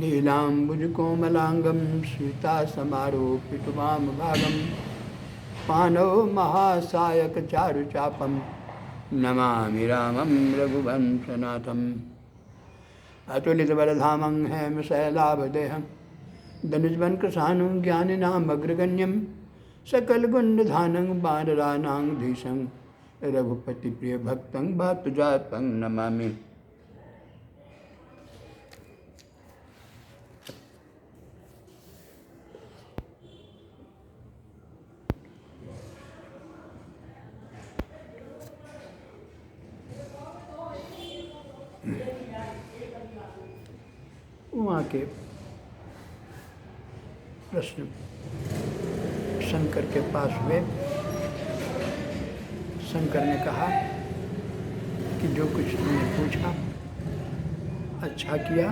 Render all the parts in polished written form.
नीलाम्बुजकोमलाङ्गं सीतासमारोपितवामभागं पाणौ महासायकचारुचापं नमामि रामं रघुवंशनाथम्। अतुलितबलधामं हेमशैलाभदेहं धनुष्वन्कृशानुं ज्ञानिनामग्रगण्यं सकलगुणधानं वानराणां धीशं रघुपतिप्रियभक्तं भक्तजातं नमामि। वहाँ के प्रश्न शंकर के पास हुए। शंकर ने कहा कि जो कुछ तुमने पूछा अच्छा किया,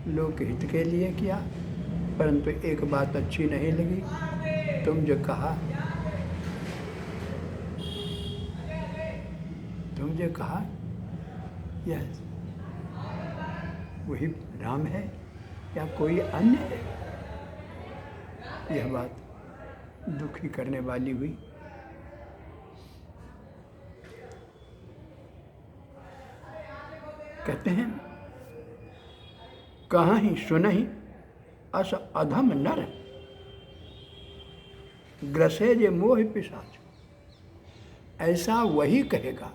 लोकहित के लिए किया, परंतु एक बात अच्छी नहीं लगी। तुम जो कहा यह वही राम है या कोई अन्य है? यह बात दुखी करने वाली हुई। कहते हैं कहीं सुनहि अस अधम नर ग्रसे जे मोह पिशाच। ऐसा वही कहेगा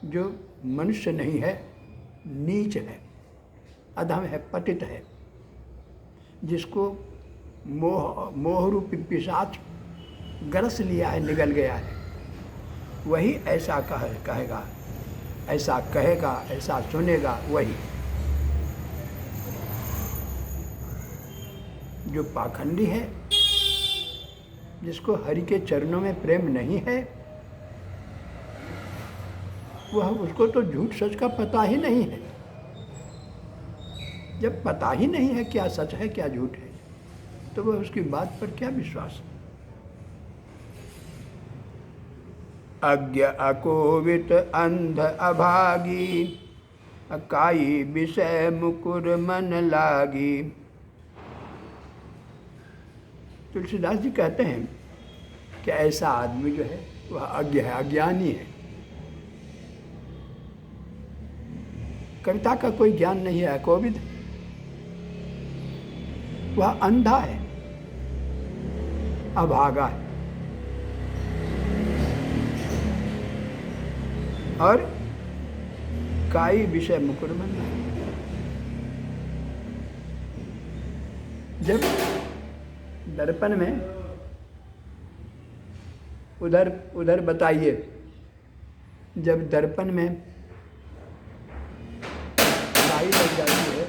जो मनुष्य नहीं है, नीच है, अधम है, पतित है, जिसको मोह रूपी पिशाच ग्रस लिया है, निगल गया है। वही ऐसा कहेगा, ऐसा कहेगा, ऐसा सुनेगा वही। जो पाखंडी है, जिसको हरि के चरणों में प्रेम नहीं है, वह उसको तो झूठ सच का पता ही नहीं है। जब पता ही नहीं है क्या सच है क्या झूठ है, तो वह उसकी बात पर क्या विश्वास? अज्ञ अकोवित अंध अभागी अकाई विषय मुकुर मन लागी। तुलसीदास जी कहते हैं कि ऐसा आदमी जो है वह अज्ञ है, अज्ञानी है। कविता का कोई ज्ञान नहीं है, अकोविद, वह अंधा है, अभागा है और काई विषय मुकुर मन लागी। जब दर्पण में उधर बताइए, जब दर्पण में काई लग जाती है,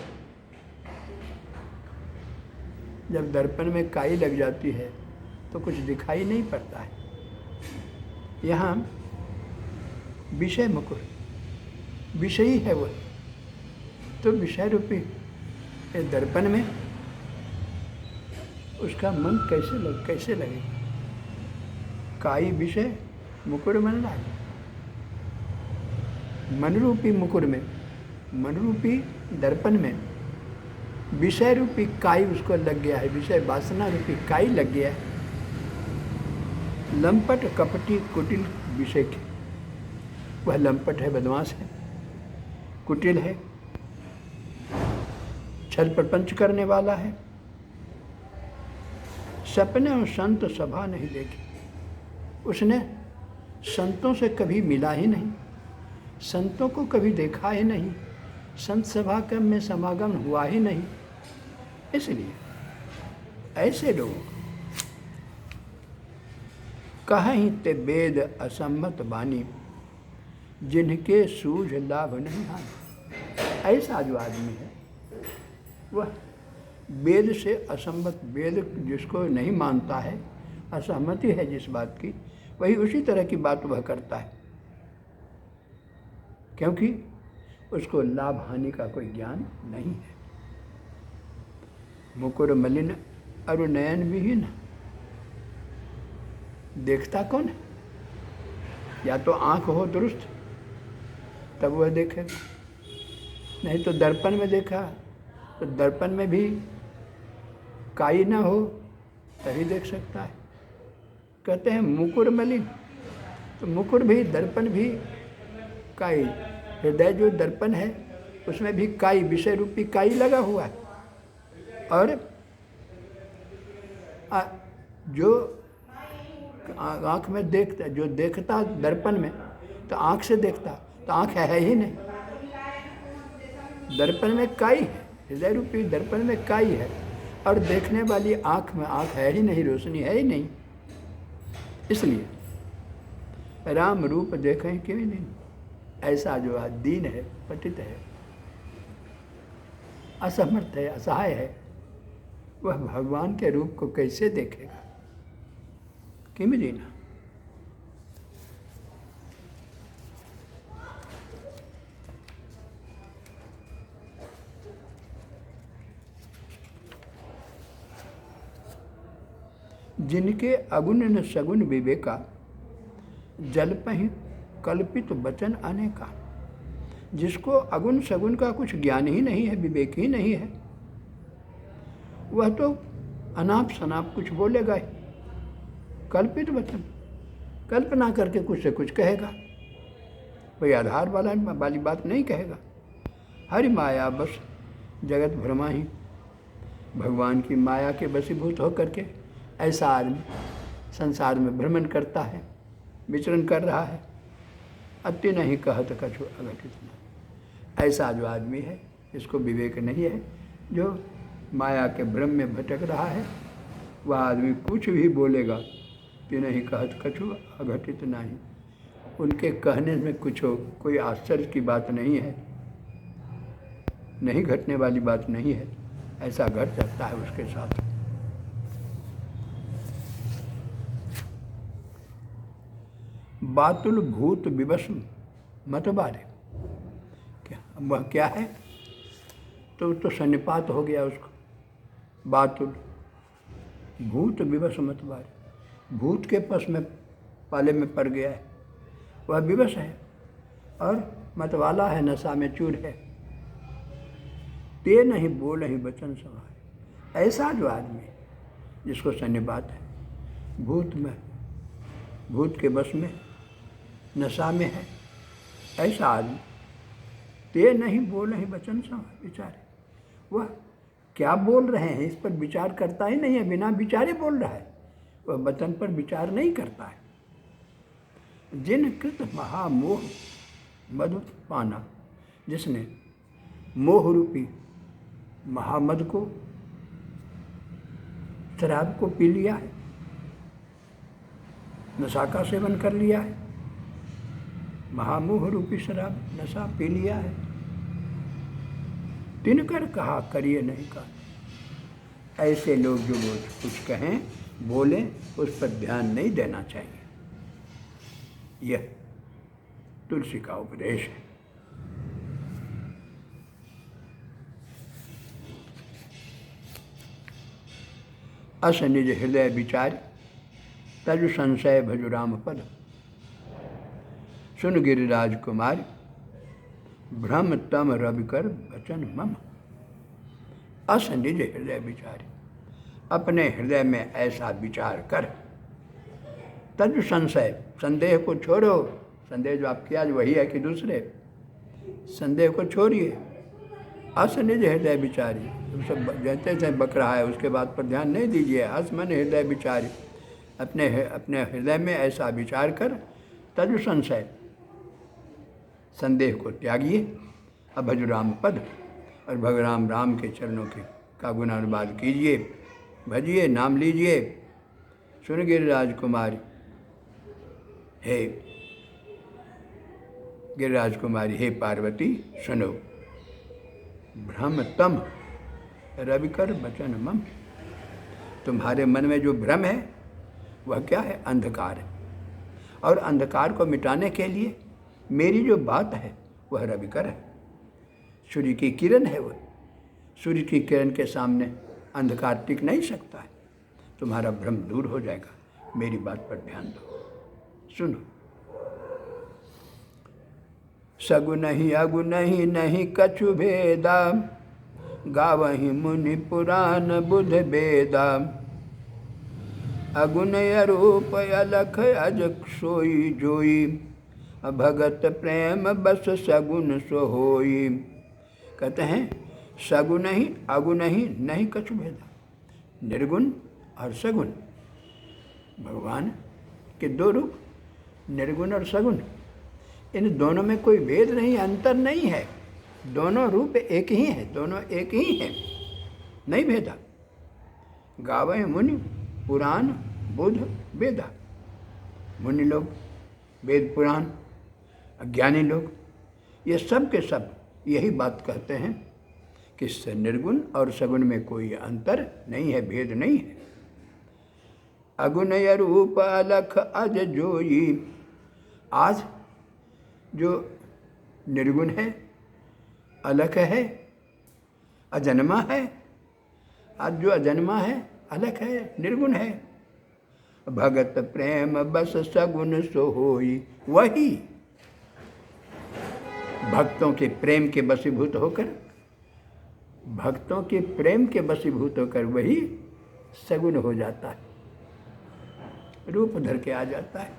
जब दर्पण में काई लग जाती है तो कुछ दिखाई नहीं पड़ता है। यहाँ विषय मुकुर, विषयी है वो, तो विषय रूपी दर्पण में उसका मन कैसे लगे? काई विषय मुकुर मन लागे। मन रूपी मुकुर में, मन रूपी दर्पण में विषय रूपी काई उसको लग गया है, विषय वासना रूपी काई लग गया है। लंपट कपटी कुटिल विषय के, वह लंपट है, बदमाश है, कुटिल है, छल प्रपंच करने वाला है। सपने और संत सभा नहीं देखी, उसने संतों से कभी मिला ही नहीं, संतों को कभी देखा ही नहीं, संत सभा में समागम हुआ ही नहीं। इसलिए ऐसे लोग कहीं ते वेद असम्मत बानी, जिनके सूझ लाभ नहीं हानि। ऐसा जो आदमी है वह वेद से असम्मत, वेद जिसको नहीं मानता है, असहमति है जिस बात की, वही उसी तरह की बात वह करता है, क्योंकि उसको लाभ हानि का कोई ज्ञान नहीं है। मुकुर मलिन अरु नयन विहीन, देखता कौन है? या तो आँख हो दुरुस्त तब वह देखेगा, नहीं तो दर्पण में देखा तो दर्पण में भी काई ना हो तभी देख सकता है। कहते हैं मुकुर मलिन, तो मुकुर भी दर्पण भी काई, हृदय जो दर्पण है उसमें भी काई, विषय रूपी काई लगा हुआ है। और जो आँख में देखता, जो देखता दर्पण में, तो आँख से देखता, तो आँख है ही नहीं, दर्पण में काई है, हृदय रूपी दर्पण में काई है, और देखने वाली आँख में आँख है ही नहीं, रोशनी है ही नहीं। इसलिए राम रूप देखें क्यों नहीं, ऐसा जो आज दीन है, पतित है, असमर्थ है, असहाय है, वह भगवान के रूप को कैसे देखेगा? किम जीना। जिनके अगुण न सगुण विवेका, जलपहि कल्पित वचन अनेका। जिसको अगुण सगुण का कुछ ज्ञान ही नहीं है, विवेक ही नहीं है, वह तो अनाप शनाप कुछ बोलेगा ही। कल्पित वचन, कल्पना करके कुछ से कुछ कहेगा, कोई आधार वाली बात नहीं कहेगा। हरि माया बस जगत भ्रमा ही, भगवान की माया के वशीभूत होकर के ऐसा आदमी संसार में भ्रमण करता है, विचरण कर रहा है। अति नहीं कहत कछु अघटित न। ऐसा जो आदमी है, जिसको विवेक नहीं है, जो माया के भ्रम में भटक रहा है, वह आदमी कुछ भी बोलेगा कि नहीं कहत कछु अघटित नहीं। उनके कहने में कुछ हो, कोई आश्चर्य की बात नहीं है, नहीं घटने वाली बात नहीं है, ऐसा घट जाता है उसके साथ। बातुल भूत विवश मतबारे, क्या वह क्या है? तो सन्निपात हो गया उसको। बातुल भूत विवश मतबारे, भूत के पस में पाले में पड़ गया है, वह विवश है और मतवाला है, नशा में चूर है। ते नहीं बोल ही वचन सवार। ऐसा जो आदमी जिसको सन्निपात है, भूत के बस में, नशा में है, ऐसा आदमी ते नहीं बोल ही वचन सवार। विचारे वह क्या बोल रहे हैं इस पर विचार करता ही नहीं है, बिना विचारे बोल रहा है, वह वचन पर विचार नहीं करता है। जिन कृत महामोह मधु पाना, जिसने मोह रूपी महामद को, शराब को पी लिया है, नशा का सेवन कर लिया है, महामोह रूपी शराब नशा पी लिया है, तिनकर कहा करिए नहीं कहा। ऐसे लोग जो कुछ कहें बोलें, उस पर ध्यान नहीं देना चाहिए। यह तुलसी का उपदेश है। अस निज हृदय विचार, तजु संशय भजु राम पद। सुन गिरिराज कुमार, भ्रम तम रवि कर वचन मम। अस निज हृदय विचार, अपने हृदय में ऐसा विचार कर। तजु संशय, संदेह को छोड़ो। संदेह जो आप किया वही है कि दूसरे, संदेह को छोड़िए। अस निज हृदय विचारी, सब जैसे जैसे बक रहा है उसके बात पर ध्यान नहीं दीजिए। अस मन हृदय विचारी, अपने हृदय में ऐसा विचार कर। तजु संशय, संदेह को त्यागिए। अब भज राम पद, और भगवान राम के चरणों के का गुणानुवाद कीजिए, भजिए, नाम लीजिए। सुन गिरिराज कुमारी, हे गिरिराज कुमारी, हे पार्वती सुनो। भ्रम तम रविकर वचन मम, तुम्हारे मन में जो भ्रम है वह क्या है? अंधकार है। और अंधकार को मिटाने के लिए मेरी जो बात है वह रविकर है, सूर्य की किरण है। वह सूर्य की किरण के सामने अंधकार टिक नहीं सकता है। तुम्हारा भ्रम दूर हो जाएगा, मेरी बात पर ध्यान दो, सुनो। सगुन ही अगुन ही नहीं कछु भेदा, गावहि मुनि पुराण बुध बेदा। अगुन अरूप अलख अज सोई जोई। भगत प्रेम बस सगुन सो होई। कहते हैं सगुन ही अगुन ही नहीं कछु भेदा। निर्गुण और सगुण भगवान के दो रूप, निर्गुण और सगुण, इन दोनों में कोई भेद नहीं, अंतर नहीं है। दोनों रूप एक ही हैं, दोनों एक ही हैं, नहीं भेदा। गावे मुनि पुराण बुध वेदा। मुनि लोग, वेद पुराण, अज्ञानी लोग, ये सब के सब यही बात कहते हैं कि निर्गुण और सगुण में कोई अंतर नहीं है, भेद नहीं है। अगुण रूप अलख अज जोई। आज जो निर्गुण है, अलख है, अजन्मा है, आज जो अजन्मा है, अलख है, निर्गुण है। भगत प्रेम बस सगुन सो होई। वही भक्तों के प्रेम के वशीभूत होकर, भक्तों के प्रेम के वशीभूत होकर वही सगुन हो जाता है, रूप धर के आ जाता है।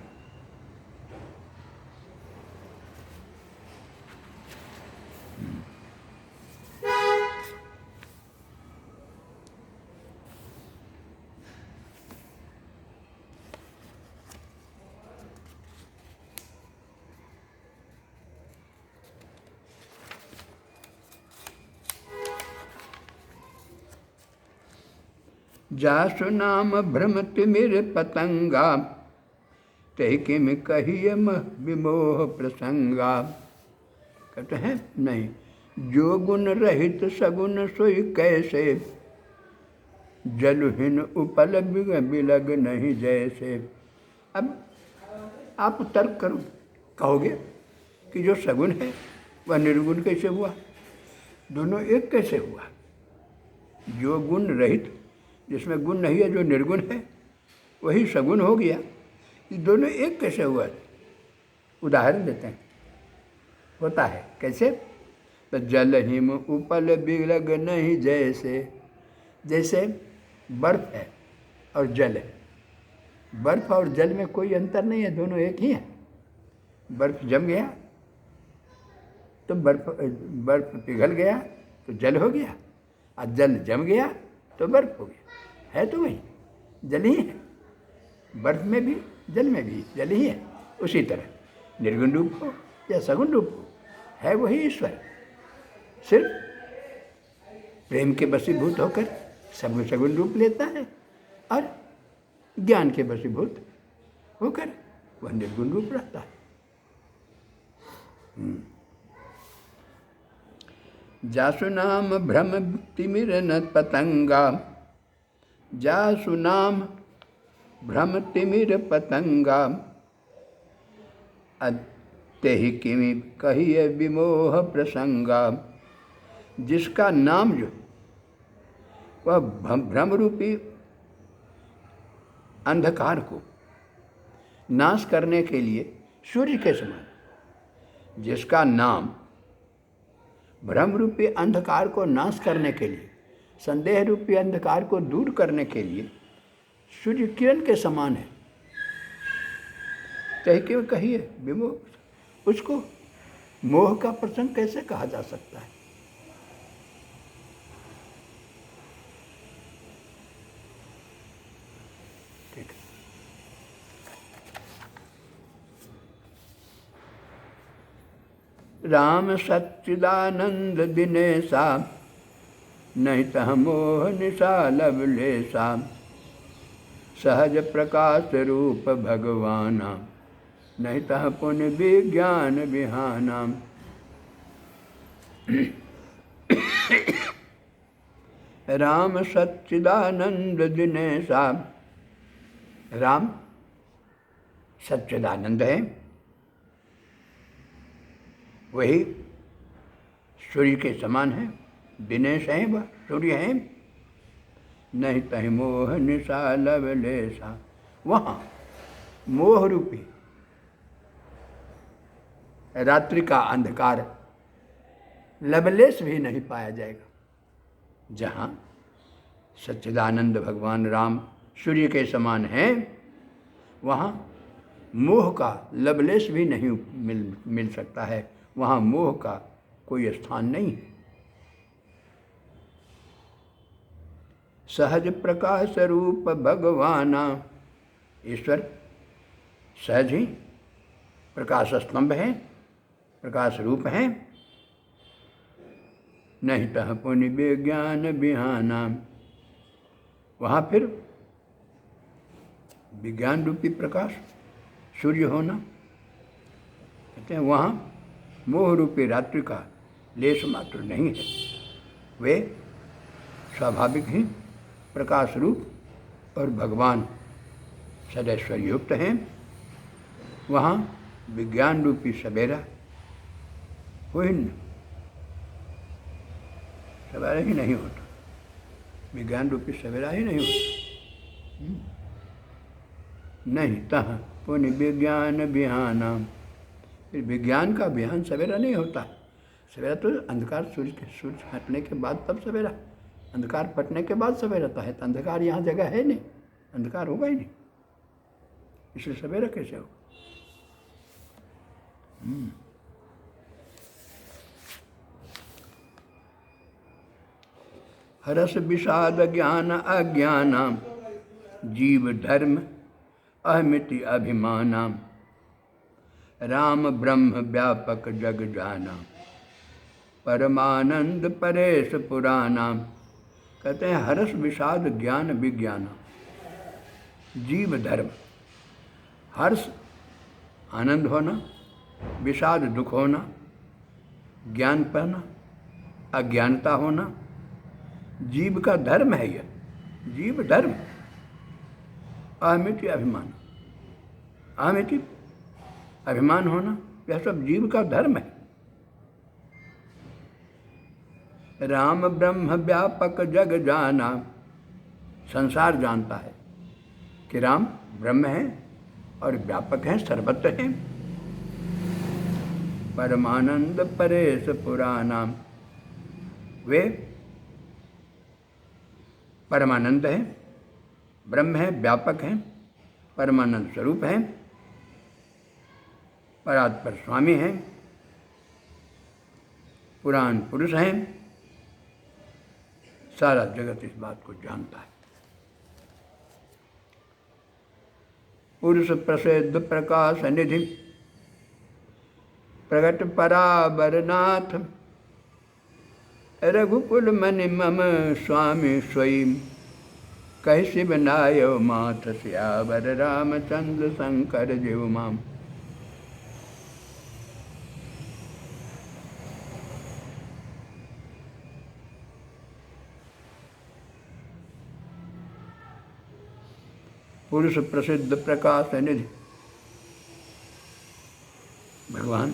जासु नाम भ्रम तिमिर पतंगा। तहि किम कहिए विमोह प्रसंगा। कहते हैं नहीं, जो गुण रहित सगुन सोई कैसे। जलहीन उपल बिलग नहीं जैसे। अब आप तर्क करो, कहोगे कि जो सगुन है वह निर्गुण कैसे हुआ, दोनों एक कैसे हुआ। जो गुण रहित, जिसमें गुण नहीं है, जो निर्गुण है वही सगुण हो गया, ये दोनों एक कैसे हुआ। उदाहरण देते हैं, होता है कैसे। तो जल हिम उपल बिलग नहीं जैसे। जैसे बर्फ है और जल है, बर्फ और जल में कोई अंतर नहीं है, दोनों एक ही है। बर्फ जम गया तो बर्फ पिघल गया तो जल हो गया, और जल जम गया तो बर्फ हो गया, है तो वही जल ही है। बर्फ में भी जल में भी जल ही है। उसी तरह निर्गुण रूप हो या सगुण रूप हो, है वही ईश्वर, सिर्फ प्रेम के वशीभूत होकर सगुण रूप लेता है, और ज्ञान के वशीभूत होकर वह निर्गुण रूप रहता है। जासु नाम भ्रम तिमिर न पतंगा। जासु नाम भ्रम तिमिर पतंगा। तेहि किमि कहिए विमोह प्रसंगा। जिसका नाम जो वह भ्रम रूपी अंधकार को नाश करने के लिए सूर्य के समान, जिसका नाम भ्रम रूपी अंधकार को नाश करने के लिए, संदेह रूपी अंधकार को दूर करने के लिए सूर्य किरण के समान है। कहीं कहिए विमोह, उसको मोह का प्रसंग कैसे कहा जा सकता है। ठीक है। राम सच्चिदानंद दिनेशा। नहीं तह मोह निशा लवलेशा। सहज प्रकाश रूप भगवाना। नहीं तह पुण्य विज्ञान विहाना। राम सच्चिदानंद दिनेशा। राम सच्चिदानंद है, वही सूर्य के समान है, दिनेश है, वह सूर्य है। नहीं तहि मोह निशा लवलेशा। वहाँ मोह रूपी रात्रि का अंधकार लवलेश भी नहीं पाया जाएगा। जहाँ सच्चिदानंद भगवान राम सूर्य के समान हैं, वहाँ मोह का लवलेश भी नहीं मिल सकता है। वहाँ मोह का कोई स्थान नहीं है। सहज प्रकाश रूप भगवाना, ईश्वर सहज ही प्रकाश स्तंभ है, प्रकाश रूप है। नहीं तह पुनि विज्ञान बिहाना, वहाँ फिर विज्ञान रूपी प्रकाश सूर्य होना। कहते हैं वहाँ मोह रूपी रात्रि का लेश मात्र नहीं है। वे स्वाभाविक ही प्रकाश रूप और भगवान सदैश्वर युक्त हैं। वहाँ विज्ञान रूपी सवेरा कोई सवेरा ही नहीं होता, विज्ञान रूपी सवेरा ही नहीं होता। नहीं तह पुनि विज्ञान बिहाना, फिर विज्ञान का बिहान सवेरा नहीं होता। सवेरा तो अंधकार सूर्य हटने के बाद तब सवेरा, अंधकार पटने के बाद सवेरा रहता है। तो अंधकार यहाँ जगह है नहीं, अंधकार होगा ही नहीं, इसलिए सवेरा कैसे होगा। हरस विषाद ज्ञान अज्ञाना, जीव धर्म अहमिति अभिमाना, राम ब्रह्म व्यापक जग जाना, परमानंद परेश पुराना। कहते हैं हर्ष विषाद ज्ञान विज्ञाना, जीव धर्म, हर्ष आनंद होना, विषाद दुख होना, ज्ञान पाना, अज्ञानता होना, जीव का धर्म है यह, जीव धर्म। अहमिति अभिमान, अहमिति अभिमान होना, यह सब जीव का धर्म है। राम ब्रह्म व्यापक जग जाना, संसार जानता है कि राम ब्रह्म है और व्यापक हैं, सर्वत्र हैं। परमानंद परेश पुराना, वे परमानंद हैं, ब्रह्म है, व्यापक हैं, परमानंद स्वरूप हैं, परात्पर स्वामी हैं, पुराण पुरुष हैं। सारा जगत इस बात को जानता है। पुरुष प्रसिद्ध प्रकाश निधि, प्रगट पराबरनाथ, रघुकुल मनि मम स्वामी स्वयं, कहि शिव नाय माथ सियावर रामचंद्र शंकर जीव माम। पुरुष प्रसिद्ध प्रकाश निधि, भगवान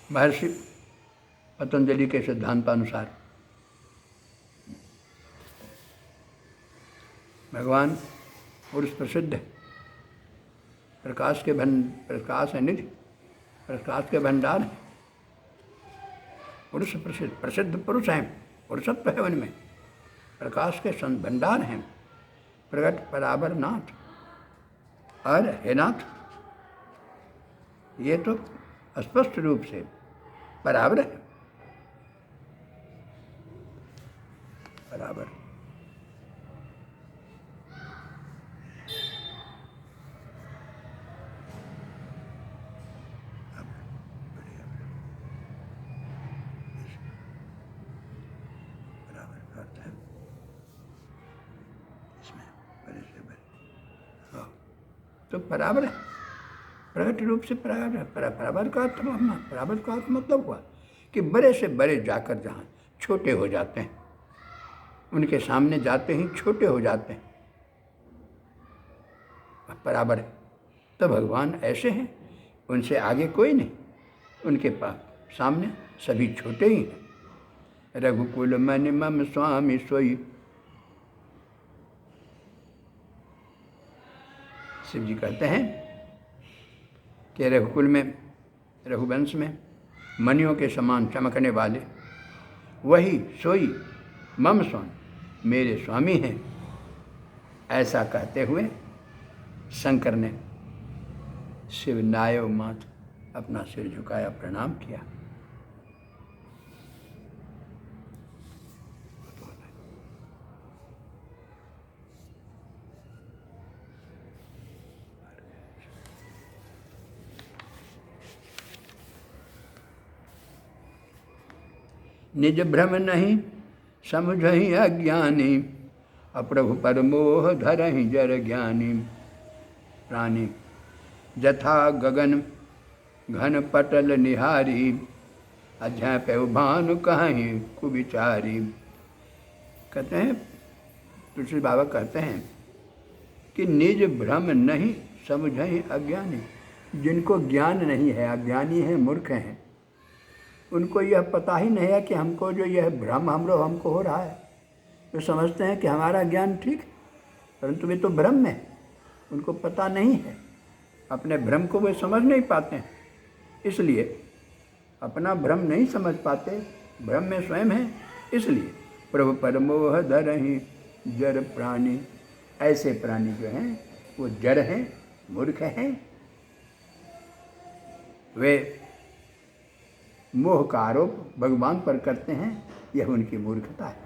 महर्षि पतंजलि के सिद्धांतानुसार भगवान पुरुष प्रसिद्ध है, प्रकाश है निधि, प्रकाश के भंडार है। पुरुष प्रसिद्ध, प्रसिद्ध पुरुष हैं, पुरुषत्व है उनमें, प्रकाश के भंडार हैं। प्रगट पराबर नाथ, और हे नाथ, ये तो स्पष्ट रूप से बराबर है, बराबर। तो बराबर है, प्रकट रूप से बराबर है। बराबर का अर्थ, बराबर का अर्थ मतलब हुआ कि बड़े से बड़े जाकर जहाँ छोटे हो जाते हैं, उनके सामने जाते ही छोटे हो जाते हैं, बराबर है। तो भगवान ऐसे हैं, उनसे आगे कोई नहीं, उनके पास सामने सभी छोटे ही हैं। रघुकुल मनि मम स्वामी सोई, शिव जी कहते हैं कि रघुकुल में, रघुवंश में मणियों के समान चमकने वाले वही सोई मम स्वामी, मेरे स्वामी हैं। ऐसा कहते हुए शंकर ने शिव नायव माथ अपना सिर झुकाया, प्रणाम किया। निज भ्रम नहीं समझहि अज्ञानी, अप्रभु पर मोह धरहि जर ज्ञानी। प्राणी जथा गगन घन पटल निहारी, अध्यय पे भानु कहीं कुविचारी। कहते हैं, तुलसी बाबा कहते हैं कि निज भ्रम नहीं समझहि अज्ञानी। जिनको ज्ञान नहीं है, अज्ञानी हैं, मूर्ख हैं, उनको यह पता ही नहीं है कि हमको जो यह भ्रम हमको हो रहा है। तो समझते हैं कि हमारा ज्ञान ठीक है, परंतु वे तो भ्रम में है, उनको पता नहीं है। अपने भ्रम को वे समझ नहीं पाते हैं, इसलिए अपना भ्रम नहीं समझ पाते, भ्रम में स्वयं है। इसलिए प्रभु पर मोह धरहि जड़ प्राणी। ऐसे प्राणी जो हैं वो जड़ हैं, मूर्ख हैं। वे मोह का आरोप भगवान पर करते हैं, यह उनकी मूर्खता है।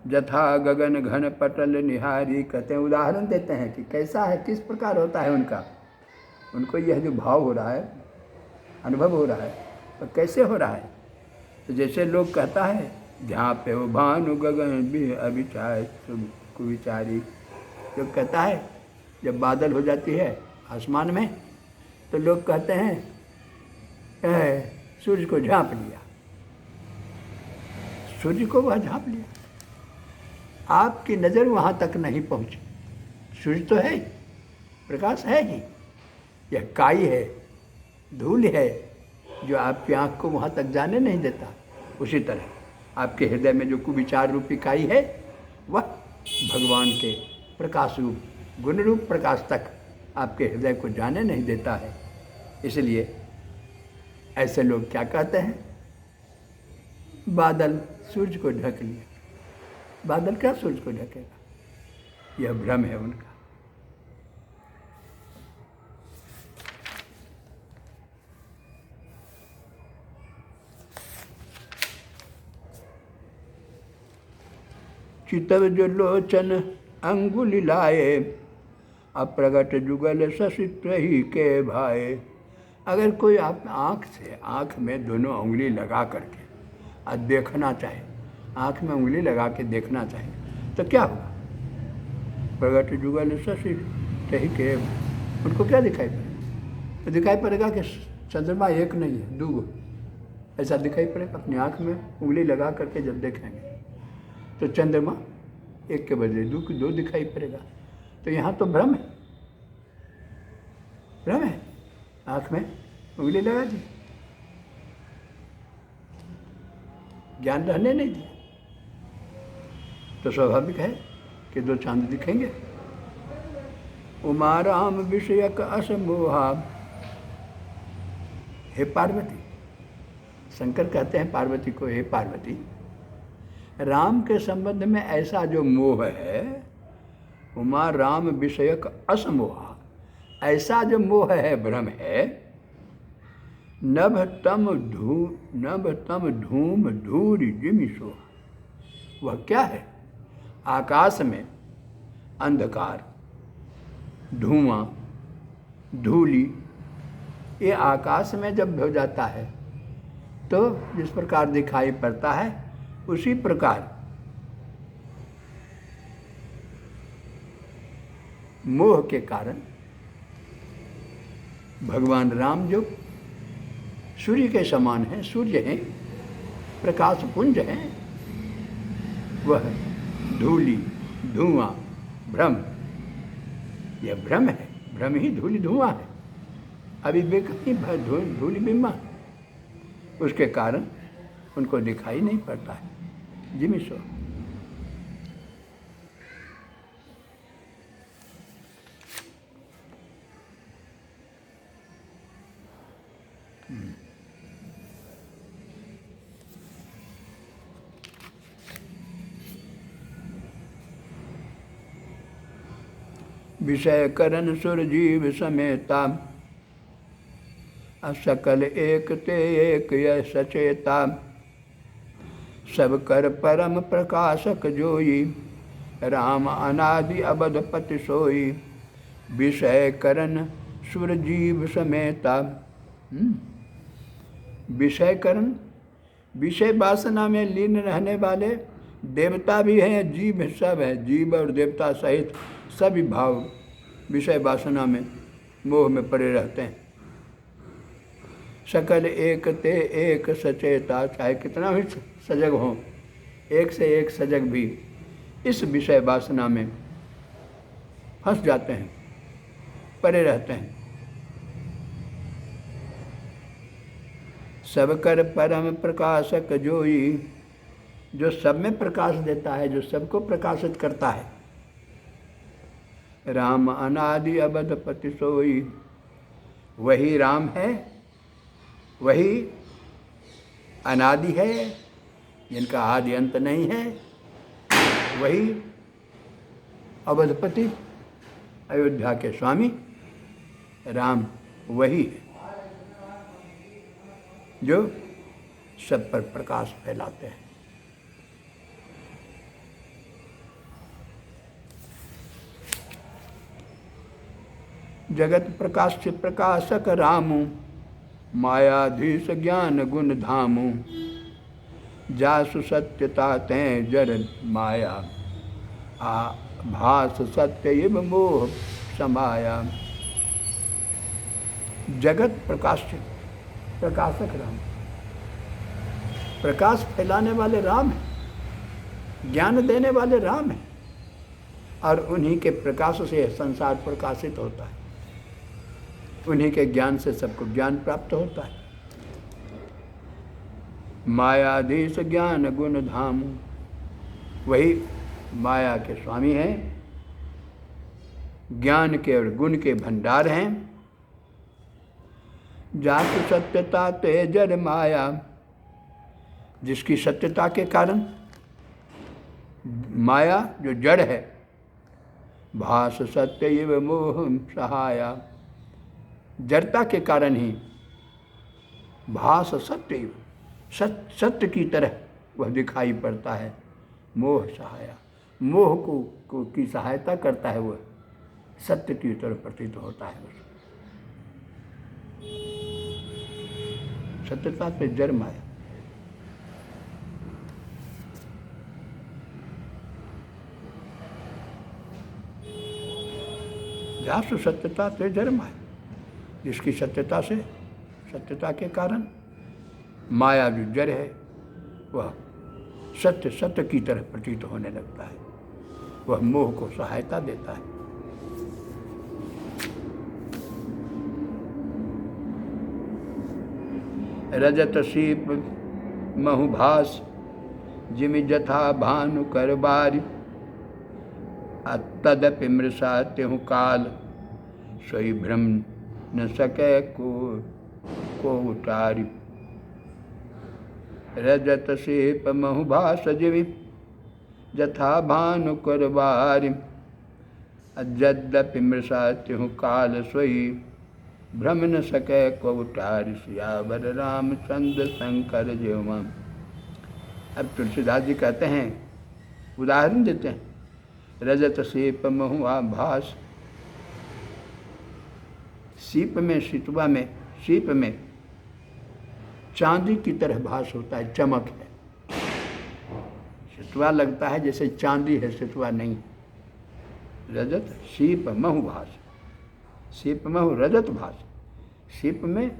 जथा गगन घन पटल निहारी, कहते हैं, उदाहरण देते हैं कि कैसा है, किस प्रकार होता है उनका, उनको यह जो भाव हो रहा है, अनुभव हो रहा है, तो कैसे हो रहा है। तो जैसे लोग कहता है, जहाँ पे वो भानु गगन भी अभिचार कुविचारी, जो कहता है जब बादल हो जाती है आसमान में, तो लोग कहते हैं सूर्य को झाँप लिया, सूर्य को वह झाँप लिया। आपकी नज़र वहाँ तक नहीं पहुँची। सूर्य तो है ही, प्रकाश है ही, यह काई है, धूल है, जो आपकी आँख को वहाँ तक जाने नहीं देता। उसी तरह आपके हृदय में जो कुविचार रूपी काई है, वह भगवान के प्रकाश रूप, गुण रूप प्रकाश तक आपके हृदय को जाने नहीं देता है। इसलिए ऐसे लोग क्या कहते हैं, बादल सूरज को ढक लिया। बादल क्या सूरज को ढकेगा, यह भ्रम है उनका। चितव जो लोचन अंगुली लाए, अप्रगट जुगल ससित्र ही के भाए। अगर कोई आप आँख से, आँख में दोनों उंगली लगा करके और देखना चाहे, आँख में उंगली लगा के देखना चाहे, तो क्या होगा। प्रगट जुगल ससित्र ही के, उनको क्या दिखाई पड़ेगा। तो दिखाई पड़ेगा कि चंद्रमा एक नहीं है, दो, ऐसा दिखाई पड़ेगा। अपनी आँख में उंगली लगा करके जब देखेंगे तो चंद्रमा एक के बदले दो दिखाई पड़ेगा। तो यहाँ तो भ्रम है, भ्रम है। आँख में उंगली लगा दी, ज्ञान रहने नहीं दिया, तो स्वाभाविक है कि दो चांद दिखेंगे। उमा राम विषयक असमोहा। हे पार्वती, शंकर कहते हैं पार्वती को, हे पार्वती, राम के संबंध में ऐसा जो मोह है, उमा राम विषयक असमोहा, ऐसा जो मोह है, भ्रम है, नभ तम धूम धूरि जिमिषो। वह क्या है, आकाश में अंधकार, धुआं, धूलि, ये आकाश में जब हो जाता है तो जिस प्रकार दिखाई पड़ता है, उसी प्रकार मोह के कारण भगवान राम जो सूर्य के समान हैं, सूर्य हैं, प्रकाश पुंज हैं, वह धूलि, धुआं, भ्रम, यह भ्रम है। भ्रम ही धूलि धुआं है, अविवेक ही धूलि बिम्बा, उसके कारण उनको दिखाई नहीं पड़ता है। जिमिषो। विषय करन सुर जीव समेता, सकल एक ते एक यह सचेता, सब कर परम प्रकाशक जोई, राम अनादि अबधपति सोई, विषय करन सुर जीव समेता। विषय करन, विषय वासना में लीन रहने वाले देवता भी हैं, जीव सब है, जीव और देवता सहित सभी भाव विषय वासना में मोह में पड़े रहते हैं। सकल एक ते एक सचेता, चाहे कितना भी सजग हो, एक से एक सजग भी इस विषय वासना में फंस जाते हैं, पड़े रहते हैं। सब कर परम प्रकाशक जोई, जो सब में प्रकाश देता है, जो सबको प्रकाशित करता है। राम अनादि अबधपति सोई, वही राम है, वही अनादि है, जिनका आदि अंत नहीं है, वही अवधपति अयोध्या के स्वामी राम वही है जो सब पर प्रकाश फैलाते हैं। जगत प्रकाश से प्रकाशक रामु, मायाधीश ज्ञान गुण धामु, जासु सत्यता तैं जर माया, भास सत्य इव मोह समाया। जगत प्रकाश से प्रकाशक राम, प्रकाश फैलाने वाले राम हैं, ज्ञान देने वाले राम हैं, और उन्हीं के प्रकाश से संसार प्रकाशित होता है, उन्हीं के ज्ञान से सबको ज्ञान प्राप्त होता है। मायाधीश ज्ञान गुण धाम, वही माया के स्वामी हैं, ज्ञान के और गुण के भंडार हैं। जासु सत्यता ते जड़ माया, जिसकी सत्यता के कारण माया जो जड़ है, भास सत्य इव मोह सहाया, जड़ता के कारण ही भास सत्य इव, सत्य की तरह वह दिखाई पड़ता है। मोह सहाया, मोह को की सहायता करता है, वह सत्य की तरह प्रतीत होता है। सत्यता पे जड़ माया। जासु सत्यता ते जड़ माया, जिसकी सत्यता से, सत्यता के कारण माया जो जड़ है वह सत्य सत्य की तरह प्रतीत होने लगता है, वह मोह को सहायता देता है। रजत सीप महुभास, जिमि जथा भानु कर बारि, तदपि मृषा त्यहु काल, सोई भ्रम न सके को उतारि। रजत सीप महुभास, जिमि जथा भानु कर बारि, यद्यपि मृषा त्यहु काल, सोई भ्रम न सके को उतारि। सियावर रामचंद्र शंकर ज्योमा। अब तुलसीदास जी कहते हैं, उदाहरण देते हैं, रजत सीप महुआ भास, सीप में, सितुआ में, सीप में चांदी की तरह भास होता है, चमक है। सितुआ लगता है जैसे चांदी है, सितुआ नहीं। रजत सीप महु भास, सीप महु रजत भास, सीप में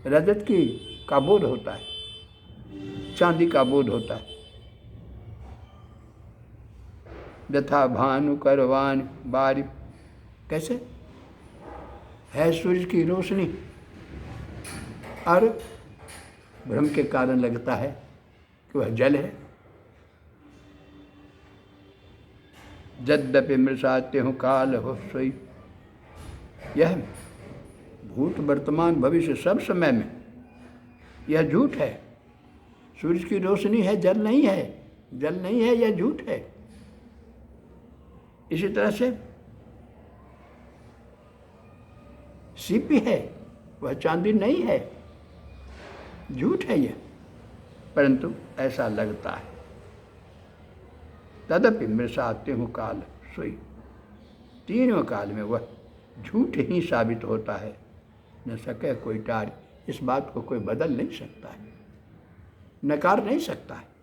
रजत की का बोध होता है, चांदी का बोध होता है। यथा भानु करवान बारि, कैसे है सूर्य की रोशनी और भ्रम के कारण लगता है कि वह जल है। यद्यपि मृषा त्यहु काल हो सोई, यह भूत वर्तमान भविष्य सब समय में यह झूठ है। सूर्य की रोशनी है, जल नहीं है, जल नहीं है, यह झूठ है। इसी तरह से सीपी है, वह चांदी नहीं है, झूठ है यह, परंतु ऐसा लगता है। तदपि मृषा त्यों काल सोई, तीनों काल में वह झूठ ही साबित होता है, न सके कोई टार। इस बात को कोई बदल नहीं सकता है, नकार नहीं सकता है।